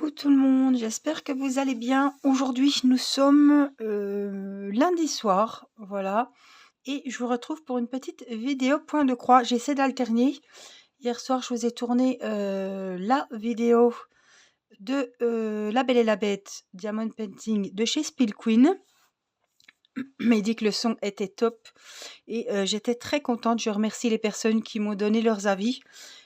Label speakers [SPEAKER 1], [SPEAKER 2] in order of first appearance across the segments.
[SPEAKER 1] Coucou tout le monde, j'espère que vous allez bien. Aujourd'hui, nous sommes lundi soir, voilà, et je vous retrouve pour une petite vidéo point de croix. J'essaie d'alterner. Hier soir, je vous ai tourné la vidéo de La Belle et la Bête Diamond Painting de chez Spill Queen. Mais dit que le son était top et j'étais très contente. Je remercie les personnes qui m'ont donné leurs avis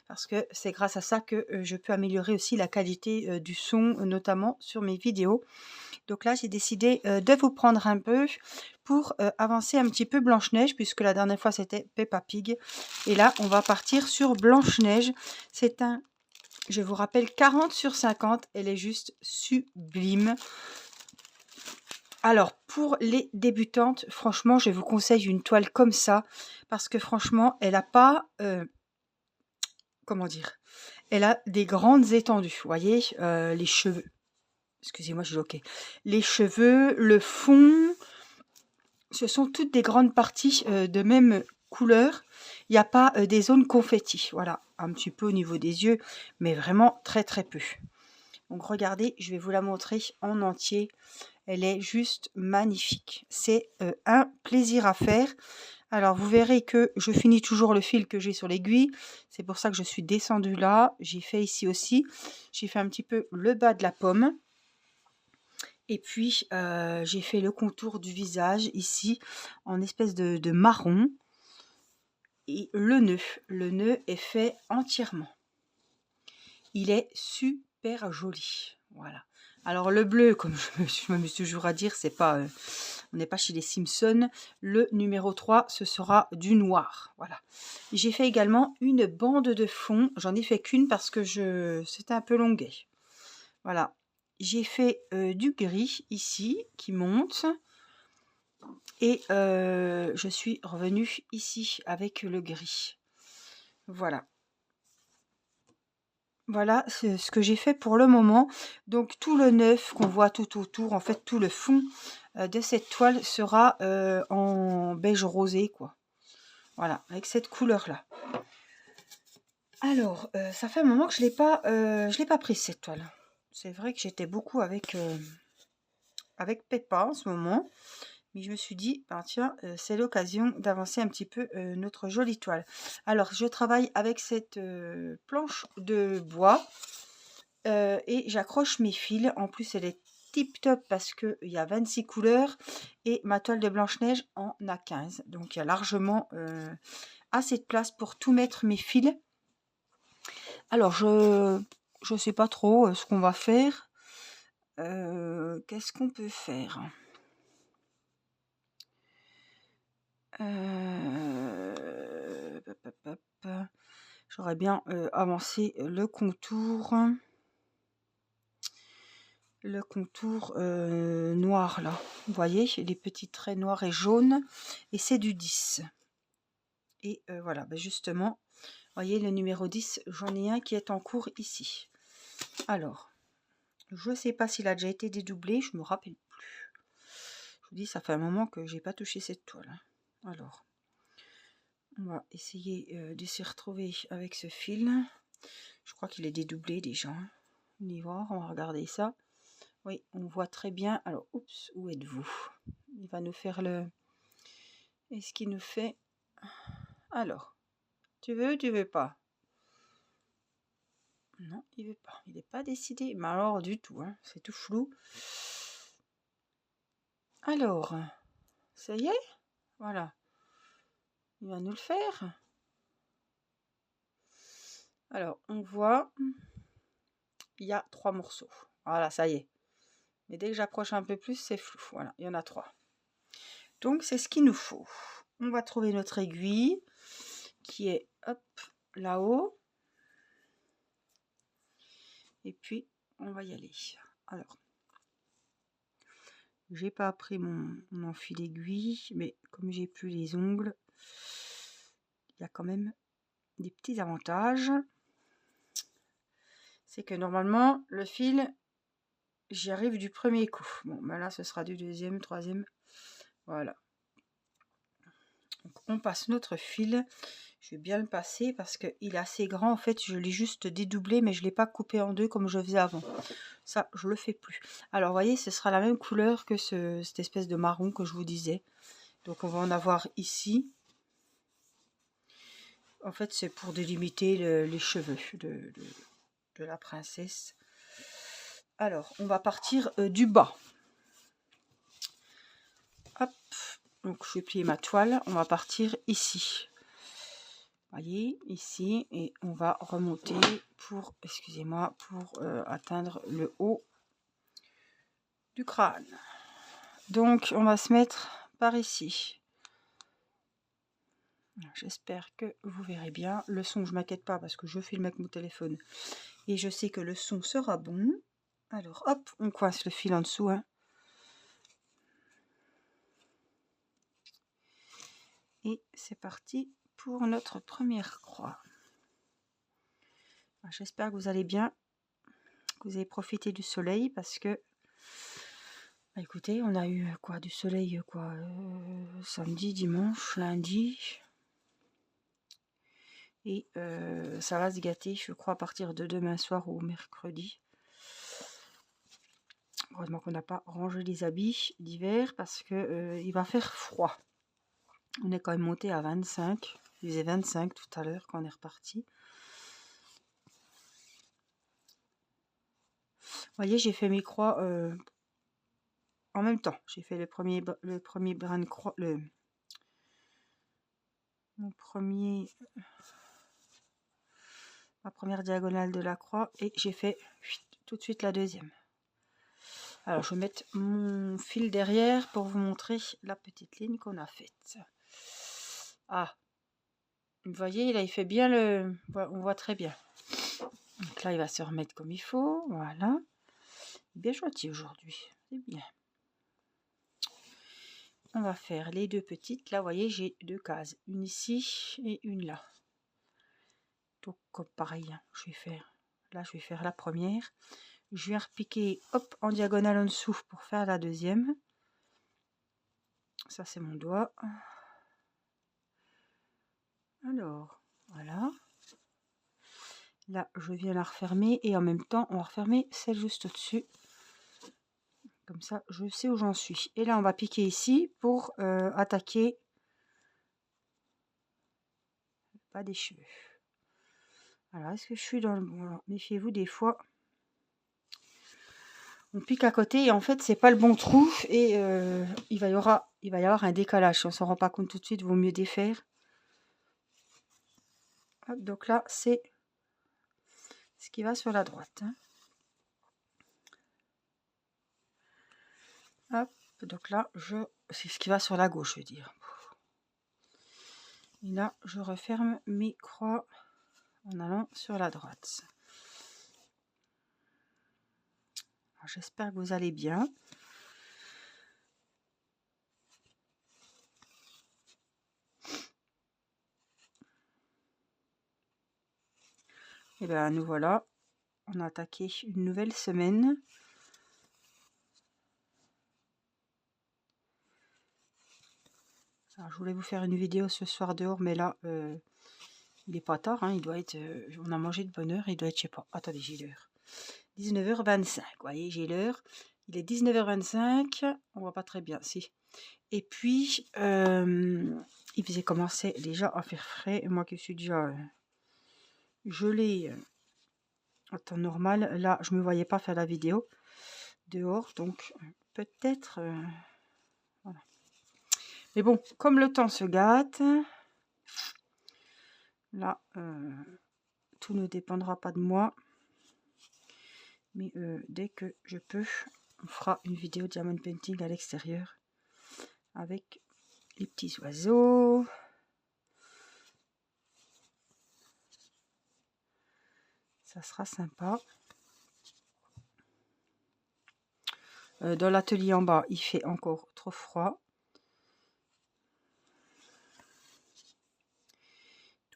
[SPEAKER 1] parce que c'est grâce à ça que je peux améliorer aussi la qualité du son, notamment sur mes vidéos. Donc là, j'ai décidé de vous prendre un peu pour avancer un petit peu Blanche-Neige, puisque la dernière fois, c'était Peppa Pig. Et là, on va partir sur Blanche-Neige. C'est un, je vous rappelle, 40 sur 50. Elle est juste sublime. Alors, pour les débutantes, franchement, je vous conseille une toile comme ça, parce que franchement, elle n'a pas... comment dire, elle a des grandes étendues, vous voyez, les cheveux, excusez-moi, je suis bloquée, les cheveux, le fond, ce sont toutes des grandes parties de même couleur, il n'y a pas des zones confetti, voilà, un petit peu au niveau des yeux, mais vraiment très très peu. Donc regardez, je vais vous la montrer en entier, elle est juste magnifique, c'est un plaisir à faire. Alors, vous verrez que je finis toujours le fil que j'ai sur l'aiguille. C'est pour ça que je suis descendue là. J'ai fait ici aussi. J'ai fait un petit peu le bas de la pomme. Et puis, j'ai fait le contour du visage ici en espèce de marron. Et le nœud est fait entièrement. Il est super joli. Voilà. Alors, le bleu, comme je m'amuse toujours à dire, c'est pas... on n'est pas chez les Simpsons. Le numéro 3, ce sera du noir. Voilà. J'ai fait également une bande de fond. J'en ai fait qu'une parce que c'était un peu longuet. Voilà. J'ai fait du gris ici qui monte. Et je suis revenue ici avec le gris. Voilà. Voilà ce que j'ai fait pour le moment. Donc tout le neuf qu'on voit tout autour, en fait tout le fond de cette toile sera en beige rosé, quoi. Voilà, avec cette couleur-là. Alors, ça fait un moment que je l'ai pas prise cette toile. C'est vrai que j'étais beaucoup avec Peppa en ce moment. Mais je me suis dit, ben tiens, c'est l'occasion d'avancer un petit peu notre jolie toile. Alors, je travaille avec cette planche de bois. Et j'accroche mes fils. En plus, elle est tip top parce qu'il y a 26 couleurs. Et ma toile de Blanche-Neige en a 15. Donc, il y a largement assez de place pour tout mettre mes fils. Alors, je sais pas trop ce qu'on va faire. Qu'est-ce qu'on peut faire? J'aurais bien avancé le contour. Le contour noir là. Vous voyez, les petits traits noirs et jaunes. Et c'est du 10. Et voilà, ben justement, vous voyez le numéro 10, j'en ai un qui est en cours ici. Alors, je ne sais pas s'il a déjà été dédoublé, je ne me rappelle plus. Je vous dis, ça fait un moment que j'ai pas touché cette toile. Alors, on va essayer de s'y retrouver avec ce fil. Je crois qu'il est dédoublé déjà. On y va, on va regarder ça. Oui, on voit très bien. Alors, oups, où êtes-vous? Il va nous faire le... Est-ce qu'il nous fait... Alors, tu veux ou tu veux pas? Non, il veut pas. Il n'est pas décidé. Mais alors, du tout, hein. C'est tout flou. Alors, ça y est? Voilà. Il va nous le faire. Alors, on voit... Il y a 3 morceaux. Voilà, ça y est. Mais dès que j'approche un peu plus, c'est flou. Voilà, il y en a 3. Donc, c'est ce qu'il nous faut. On va trouver notre aiguille qui est, hop, là-haut. Et puis, on va y aller. Alors, j'ai pas pris mon enfil aiguille, mais comme j'ai plus les ongles, il y a quand même des petits avantages. C'est que normalement, le fil, j'y arrive du premier coup. Bon, ben là, ce sera du deuxième, troisième. Voilà. Donc, on passe notre fil. Je vais bien le passer parce qu'il est assez grand. En fait, je l'ai juste dédoublé, mais je ne l'ai pas coupé en deux comme je faisais avant. Ça, je le fais plus. Alors, vous voyez, ce sera la même couleur que cette espèce de marron que je vous disais. Donc, on va en avoir ici. En fait, c'est pour délimiter les cheveux de la princesse. Alors, on va partir du bas. Hop. Donc, je vais plier ma toile. On va partir ici. Voyez, ici. Et on va remonter pour, excusez-moi, pour atteindre le haut du crâne. Donc, on va se mettre par ici. J'espère que vous verrez bien. Le son, je ne m'inquiète pas parce que je filme avec mon téléphone. Et je sais que le son sera bon. Alors, hop, on coince le fil en dessous. Hein. Et c'est parti pour notre première croix. J'espère que vous allez bien, que vous avez profité du soleil parce que, écoutez, on a eu quoi du soleil quoi samedi, dimanche, lundi. Et ça va se gâter, je crois, à partir de demain soir ou mercredi. Heureusement qu'on n'a pas rangé les habits d'hiver parce que il va faire froid. On est quand même monté à 25. Il faisait 25 tout à l'heure quand on est reparti. Vous voyez, j'ai fait mes croix en même temps. J'ai fait le premier brin de croix, ma première diagonale de la croix et j'ai fait tout de suite la deuxième. Alors je vais mettre mon fil derrière pour vous montrer la petite ligne qu'on a faite. Ah, vous voyez, là il fait bien on voit très bien. Donc là il va se remettre comme il faut, voilà. Bien gentil aujourd'hui, c'est bien. On va faire les deux petites. Là, vous voyez, j'ai deux cases, une ici et une là. Donc comme pareil, hein, je vais faire la première. Je viens repiquer hop en diagonale en dessous pour faire la deuxième. Ça c'est mon doigt. Alors voilà, là je viens la refermer et en même temps on va refermer celle juste au-dessus, comme ça je sais où j'en suis. Et là on va piquer ici pour attaquer pas des cheveux. Alors est-ce que je suis dans le bon? Alors, méfiez-vous, des fois on pique à côté et en fait c'est pas le bon trou et il va y avoir un décalage. Si on s'en rend pas compte tout de suite, il vaut mieux défaire. Hop, donc là c'est ce qui va sur la droite. Hein. Hop, donc là c'est ce qui va sur la gauche, je veux dire. Et là je referme mes croix en allant sur la droite. J'espère que vous allez bien. Et bien nous voilà, on a attaqué une nouvelle semaine. Alors, je voulais vous faire une vidéo ce soir dehors, mais là il n'est pas tard, hein, il doit être, on a mangé de bonne heure, il doit être, je sais pas, attendez, j'ai l'heure. 19h25, vous voyez, j'ai l'heure. Il est 19h25, on voit pas très bien, si. Et puis, il faisait commencer déjà à faire frais, et moi qui suis déjà gelée en temps normal, là, je me voyais pas faire la vidéo dehors, donc peut-être... voilà. Mais bon, comme le temps se gâte, là, tout ne dépendra pas de moi. Mais dès que je peux, on fera une vidéo diamond painting à l'extérieur avec les petits oiseaux. Ça sera sympa. Dans l'atelier en bas, il fait encore trop froid.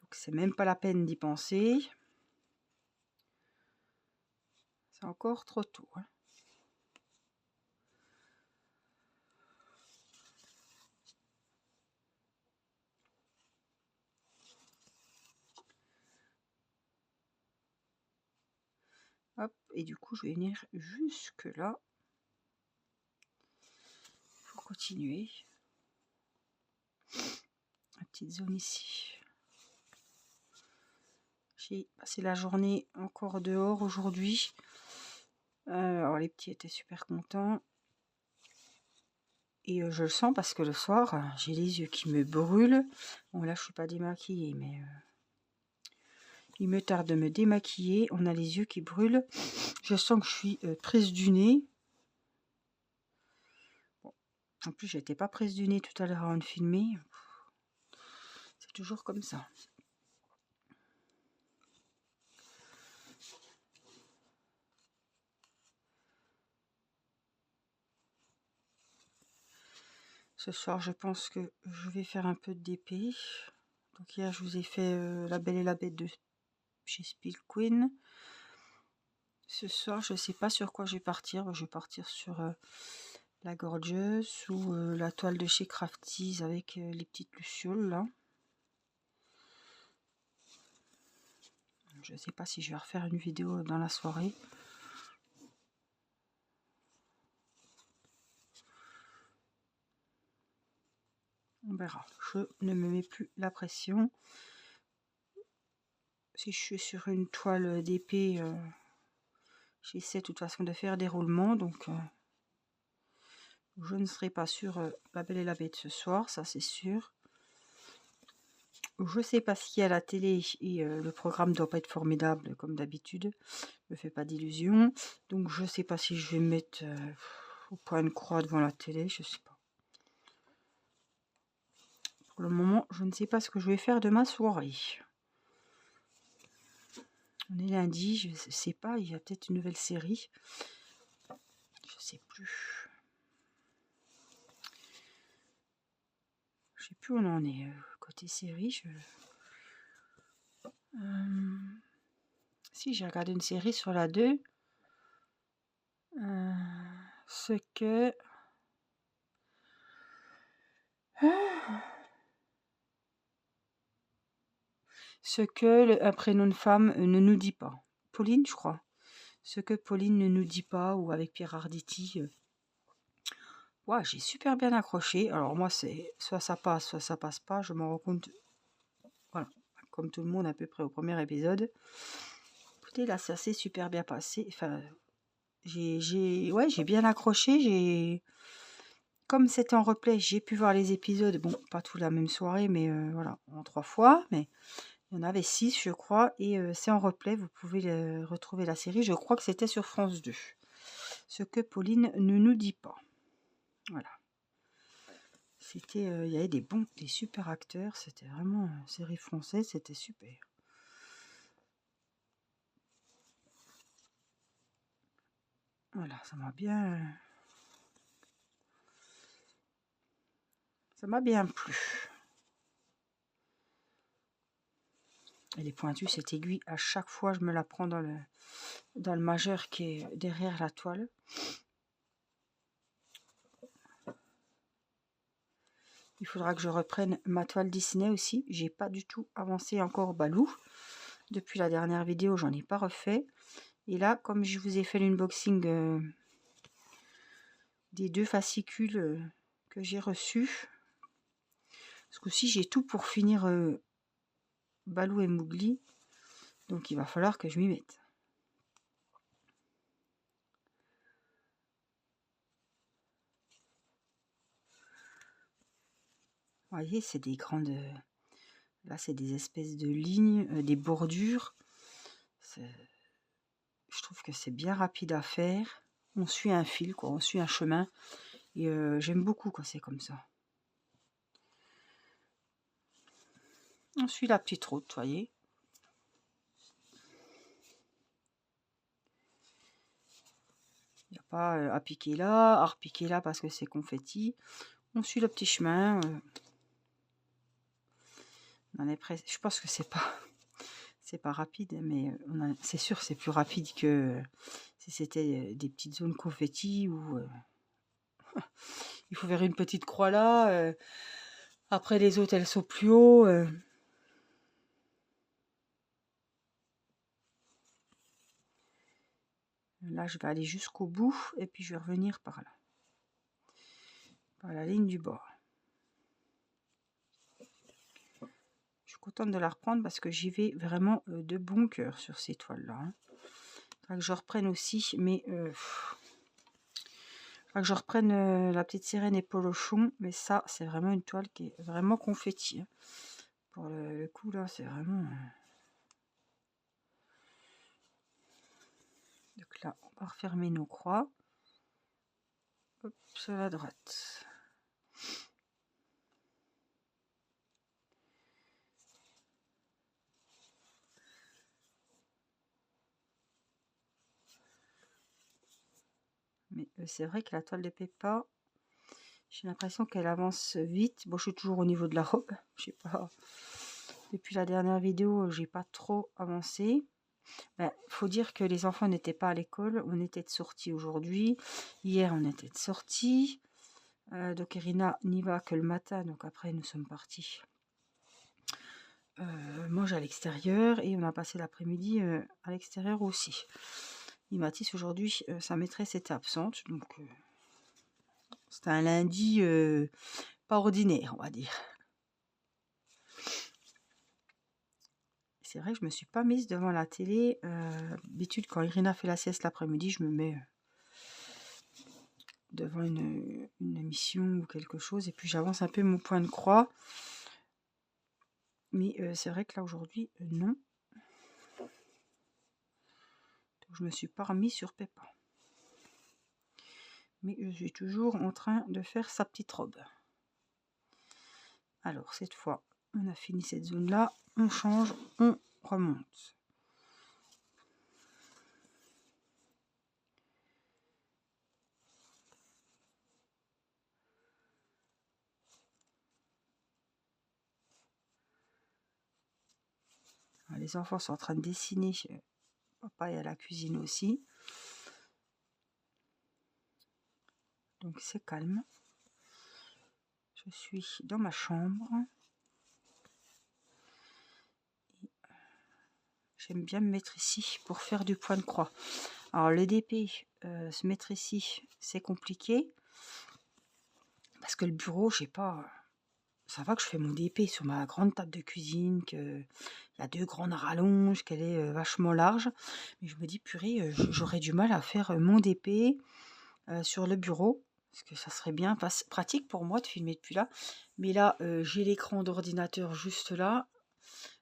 [SPEAKER 1] Donc c'est même pas la peine d'y penser. C'est encore trop tôt. Hein. Hop, et du coup, je vais venir jusque là pour continuer. La petite zone ici. J'ai passé la journée encore dehors aujourd'hui. Alors les petits étaient super contents. Et je le sens parce que le soir, j'ai les yeux qui me brûlent. Bon là, je suis pas démaquillée, mais il me tarde de me démaquiller. On a les yeux qui brûlent. Je sens que je suis prise du nez. Bon. En plus, j'étais pas prise du nez tout à l'heure avant de filmer. C'est toujours comme ça. Ce soir, je pense que je vais faire un peu de DP. Donc hier, je vous ai fait La Belle et la Bête de chez Spill Queen. Ce soir, je ne sais pas sur quoi je vais partir. Je vais partir sur la Gorgeous ou la toile de chez Crafties avec les petites lucioles là. Je ne sais pas si je vais refaire une vidéo dans la soirée. On verra. Je ne me mets plus la pression. Si je suis sur une toile d'épée, j'essaie de toute façon de faire des roulements. Donc je ne serai pas sur La Belle et la Bête ce soir, ça c'est sûr. Je sais pas ce qu'il y a à la télé et le programme doit pas être formidable comme d'habitude. Je me fais pas d'illusions. Donc je sais pas si je vais me mettre au point de croix devant la télé, je sais pas. Pour le moment, je ne sais pas ce que je vais faire de ma soirée. On est lundi, je sais pas, il y a peut-être une nouvelle série. Je sais plus. Je sais plus où on en est. Côté série, si j'ai regardé une série sur la 2. Ce que... Ce que un prénom de femme ne nous dit pas. Pauline, je crois. Ce que Pauline ne nous dit pas, ou avec Pierre Arditi. Ouais, j'ai super bien accroché. Alors moi, c'est soit ça passe pas. Je m'en rends compte, voilà, comme tout le monde à peu près au premier épisode. Écoutez, là, ça s'est super bien passé. Enfin, j'ai bien accroché. Comme c'était en replay, j'ai pu voir les épisodes. Bon, pas tout la même soirée, mais voilà, en 3 fois. Mais il y en avait 6, je crois. Et c'est en replay, vous pouvez retrouver la série. Je crois que c'était sur France 2. Ce que Pauline ne nous dit pas. Voilà. C'était, il y avait des super acteurs. C'était vraiment une série française, c'était super. Voilà, ça m'a bien plu. Elle est pointue, cette aiguille. À chaque fois, je me la prends dans le majeur qui est derrière la toile. Il faudra que je reprenne ma toile Disney aussi. J'ai pas du tout avancé encore au Balou. Depuis la dernière vidéo, j'en ai pas refait. Et là, comme je vous ai fait l'unboxing des 2 fascicules que j'ai reçus, parce que aussi j'ai tout pour finir Balou et Mowgli. Donc il va falloir que je m'y mette. Vous voyez, c'est des grandes... Là, c'est des espèces de lignes, des bordures. Je trouve que c'est bien rapide à faire. On suit un fil, quoi. On suit un chemin. Et j'aime beaucoup quand c'est comme ça. On suit la petite route, vous voyez. Il n'y a pas à piquer là, à repiquer là parce que c'est confetti. On suit le petit chemin. On est presque... Je pense que c'est pas rapide, mais c'est sûr c'est plus rapide que si c'était des petites zones confetti où il faut faire une petite croix là. Après les autres elles sont plus haut. Là, je vais aller jusqu'au bout et puis je vais revenir par là, par la ligne du bord. Je suis contente de la reprendre parce que j'y vais vraiment de bon cœur sur ces toiles-là. Hein. Il faudra que je reprenne aussi, mais que je reprenne la petite sirène et polochon, mais ça c'est vraiment une toile qui est vraiment confetti. Hein. Pour le coup là, c'est vraiment. Donc là, on va refermer nos croix. Hop, sur la droite. Mais c'est vrai que la toile de Peppa, j'ai l'impression qu'elle avance vite. Bon, je suis toujours au niveau de la robe. Je sais pas. Depuis la dernière vidéo, j'ai pas trop avancé. Faut dire que les enfants n'étaient pas à l'école. On était de sortie aujourd'hui. Hier, on était de sortie. Donc Irina n'y va que le matin. Donc après, nous sommes partis manger à l'extérieur. Et on a passé l'après-midi à l'extérieur aussi. Et Mathis, aujourd'hui, sa maîtresse était absente. Donc c'était un lundi pas ordinaire, on va dire. C'est vrai que je me suis pas mise devant la télé. D'habitude, quand Irina fait la sieste l'après-midi, je me mets devant une émission ou quelque chose. Et puis j'avance un peu mon point de croix. Mais c'est vrai que là, aujourd'hui, non. Donc, je me suis pas remis sur Peppa. Mais je suis toujours en train de faire sa petite robe. Alors, cette fois, on a fini cette zone-là. On change, on remonte. Alors, les enfants sont en train de dessiner. Papa est à la cuisine aussi. Donc, c'est calme. Je suis dans ma chambre. J'aime bien me mettre ici pour faire du point de croix. Alors le DP, se mettre ici, c'est compliqué. Parce que le bureau, je sais pas, ça va que je fais mon DP sur ma grande table de cuisine, qu'il y a 2 grandes rallonges, qu'elle est vachement large. Mais je me dis, purée, j'aurais du mal à faire mon DP sur le bureau. Parce que ça serait bien pratique pour moi de filmer depuis là. Mais là, j'ai l'écran d'ordinateur juste là.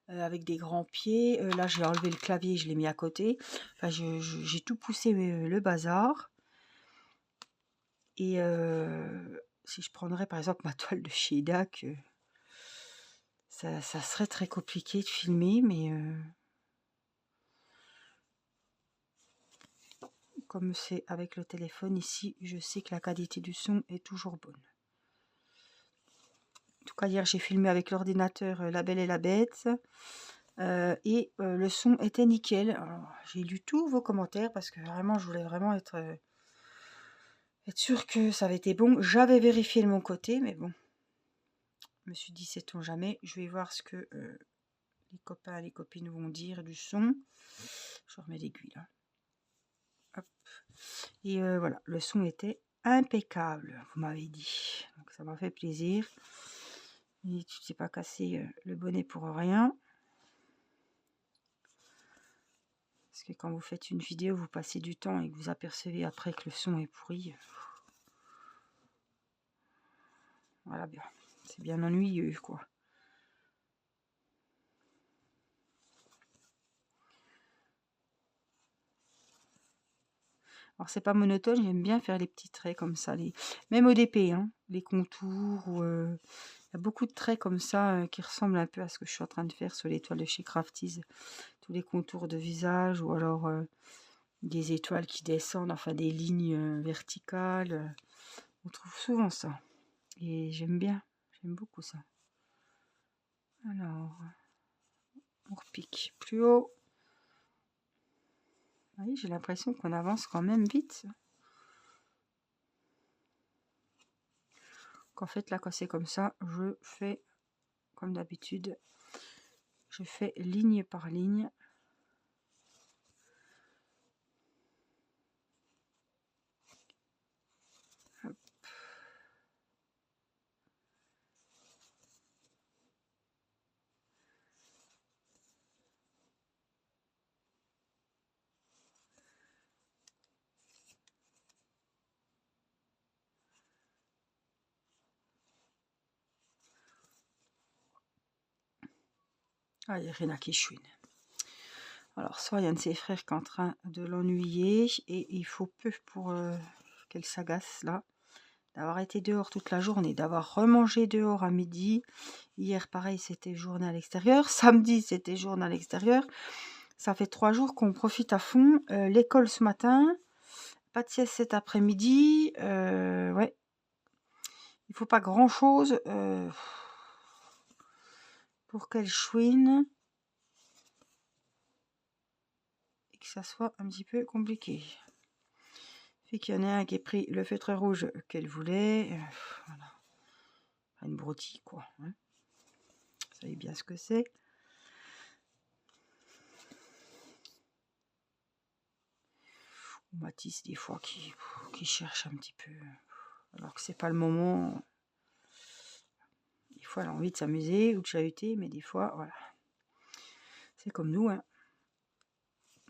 [SPEAKER 1] Avec des grands pieds. Là, j'ai enlevé le clavier, je l'ai mis à côté. Enfin, j'ai tout poussé le bazar. Et si je prendrais par exemple ma toile de chez Dac, ça serait très compliqué de filmer, mais comme c'est avec le téléphone ici, je sais que la qualité du son est toujours bonne. En tout cas, hier, j'ai filmé avec l'ordinateur La Belle et la Bête. Et le son était nickel. Alors, j'ai lu tous vos commentaires parce que vraiment, je voulais vraiment être sûre que ça avait été bon. J'avais vérifié de mon côté, mais bon. Je me suis dit, sait-on jamais. Je vais voir ce que les copains et les copines vont dire du son. Je remets l'aiguille là. Hop. Et voilà, le son était impeccable, vous m'avez dit. Donc ça m'a fait plaisir. Et tu t'es pas cassé le bonnet pour rien. Parce que quand vous faites une vidéo, vous passez du temps et que vous apercevez après que le son est pourri. Voilà, bien. C'est bien ennuyeux, quoi. Alors c'est pas monotone, j'aime bien faire les petits traits comme ça, même au DP, hein, les contours. Il y a beaucoup de traits comme ça qui ressemblent un peu à ce que je suis en train de faire sur l'étoile de chez Crafties. Tous les contours de visage ou alors des étoiles qui descendent, enfin des lignes verticales. On trouve souvent ça. Et j'aime bien, j'aime beaucoup ça. Alors, on repique plus haut. Oui, j'ai l'impression qu'on avance quand même vite. Qu'en fait, là, quand c'est comme ça, je fais comme d'habitude. Je fais ligne par ligne. Ah, il y a rien qui chouine. Alors, soit il y a un de ses frères qui est en train de l'ennuyer et il faut peu pour qu'elle s'agace là. D'avoir été dehors toute la journée, d'avoir remangé dehors à midi. Hier, pareil, c'était journée à l'extérieur. Samedi, c'était journée à l'extérieur. Ça fait 3 jours qu'on profite à fond. L'école ce matin, pas de sieste cet après-midi. Ouais, il faut pas grand-chose pour qu'elle chouine et que ça soit un petit peu compliqué. Fait qu'il y en a un qui a pris le feutre rouge qu'elle voulait. Voilà. Une broutille, quoi. Hein. Vous savez bien ce que c'est. Mathis, des fois, qui cherche un petit peu. Alors que c'est pas le moment. Des fois, elle a envie de s'amuser ou de chahuter, mais des fois, voilà. C'est comme nous, hein.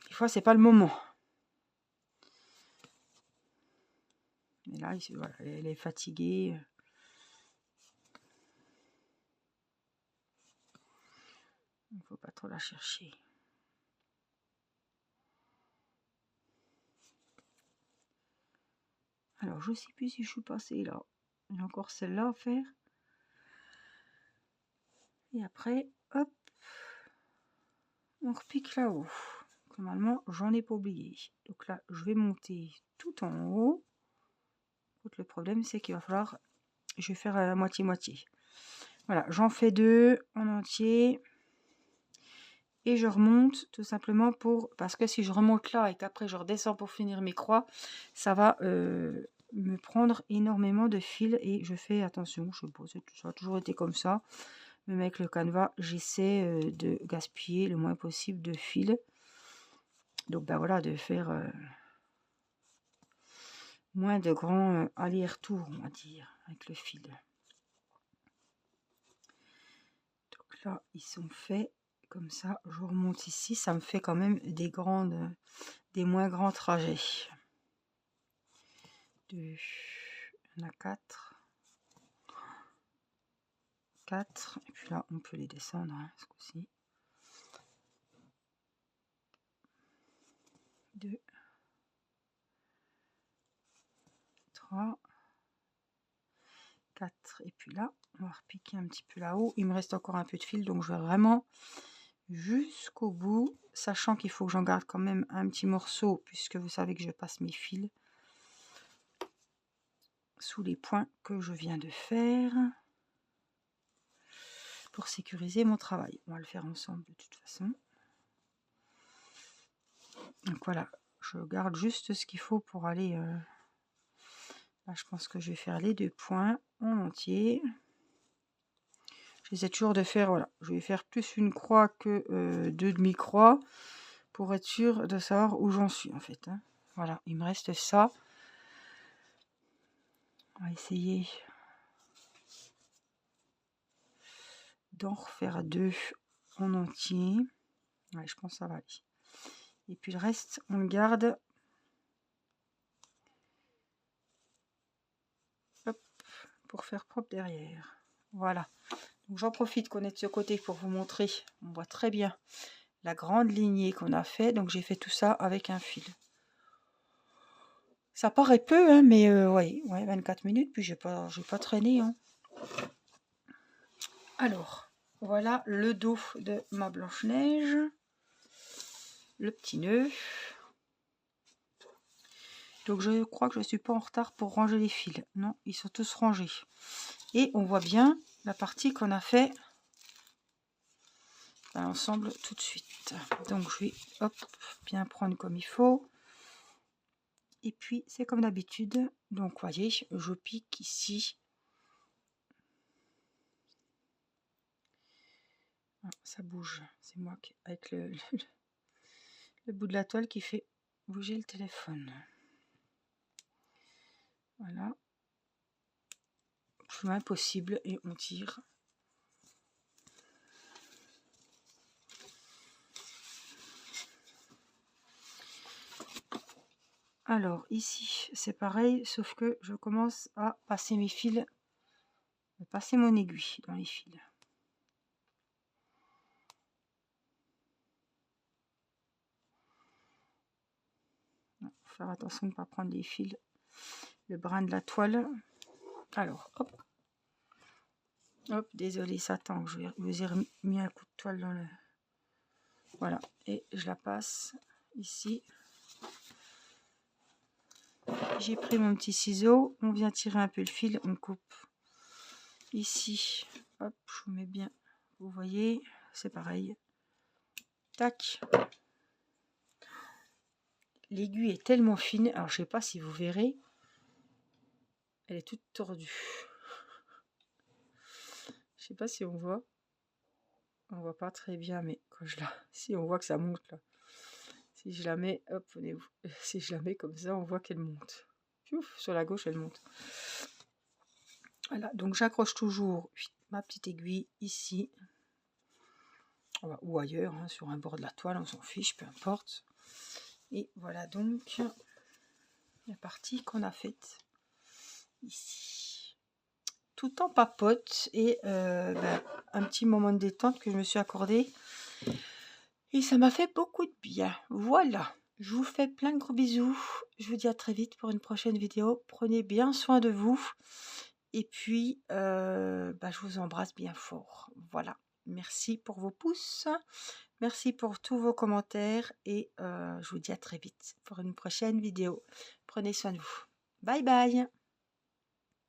[SPEAKER 1] Des fois, c'est pas le moment. Et là, voilà, elle est fatiguée. Il ne faut pas trop la chercher. Alors, je sais plus si je suis passée là. Il y a encore celle-là à faire. Et après, hop, on repique là-haut. Normalement, j'en ai pas oublié. Donc là, je vais monter tout en haut. Le problème, c'est qu'il va falloir... Je vais faire à moitié-moitié. Voilà, j'en fais 2 en entier. Et je remonte tout simplement parce que si je remonte là et qu'après je redescends pour finir mes croix, ça va me prendre énormément de fil et je fais attention. Je sais pas, ça a toujours été comme ça. Même avec le canevas, j'essaie de gaspiller le moins possible de fil. Donc ben voilà, de faire moins de grands allers-retours, on va dire, avec le fil. Donc là, ils sont faits. Comme ça, je remonte ici, ça me fait quand même des moins grands trajets. 2, il y en a 4. 4, et puis là, on peut les descendre, hein, ce coup-ci. 2, 3, 4, et puis là, on va repiquer un petit peu là-haut. Il me reste encore un peu de fil, donc je vais vraiment jusqu'au bout, sachant qu'il faut que j'en garde quand même un petit morceau, puisque vous savez que je passe mes fils sous les points que je viens de faire pour sécuriser mon travail. On va le faire ensemble de toute façon. Donc voilà, je garde juste ce qu'il faut pour aller... Là, je pense que je vais faire les 2 points en entier. J'essaie toujours de faire, voilà, je vais faire plus une croix que 2 demi-croix pour être sûr de savoir où j'en suis en fait. Hein. Voilà, il me reste ça. On va essayer d'en refaire 2 en entier. Ouais, je pense que ça va aller. Et puis le reste, on le garde. Hop, pour faire propre derrière. Voilà. Donc j'en profite qu'on est de ce côté pour vous montrer. On voit très bien la grande lignée qu'on a fait. Donc j'ai fait tout ça avec un fil. Ça paraît peu, hein, mais ouais, 24 minutes, puis j'ai pas traîné. Hein. Alors, voilà le dos de ma Blanche-Neige. Le petit nœud. Donc je crois que je ne suis pas en retard pour ranger les fils. Non, ils sont tous rangés. Et on voit bien la partie qu'on a fait à l'ensemble tout de suite. Donc je vais hop, bien prendre comme il faut. Et puis c'est comme d'habitude. Donc voyez, je pique ici. Ah, ça bouge. C'est moi qui, avec le bout de la toile qui fait bouger le téléphone. Voilà. Plus loin possible et on tire. Alors ici c'est pareil, sauf que je commence à passer mes fils, passer mon aiguille dans les fils. faire attention de ne pas prendre les fils, le brin de la toile. Alors, hop. Hop, désolé Satan, je vous ai mis un coup de toile dans le... Voilà, et je la passe ici. J'ai pris mon petit ciseau, on vient tirer un peu le fil, on coupe ici. Hop, je vous mets bien, vous voyez, c'est pareil. Tac. L'aiguille est tellement fine, alors je sais pas si vous verrez, elle est toute tordue. Je sais pas si on voit. On voit pas très bien, mais quand je la... Si, on voit que ça monte là. Si je la mets, hop, si je la mets comme ça, on voit qu'elle monte. Ouf, sur la gauche, elle monte. Voilà, donc j'accroche toujours ma petite aiguille ici. Ou ailleurs, hein, sur un bord de la toile, on s'en fiche, peu importe. Et voilà donc la partie qu'on a faite ici. Tout en papote et un petit moment de détente que je me suis accordé. Et ça m'a fait beaucoup de bien. Voilà. Je vous fais plein de gros bisous. Je vous dis à très vite pour une prochaine vidéo. Prenez bien soin de vous. Et puis, je vous embrasse bien fort. Voilà. Merci pour vos pouces. Merci pour tous vos commentaires. Et je vous dis à très vite pour une prochaine vidéo. Prenez soin de vous. Bye bye.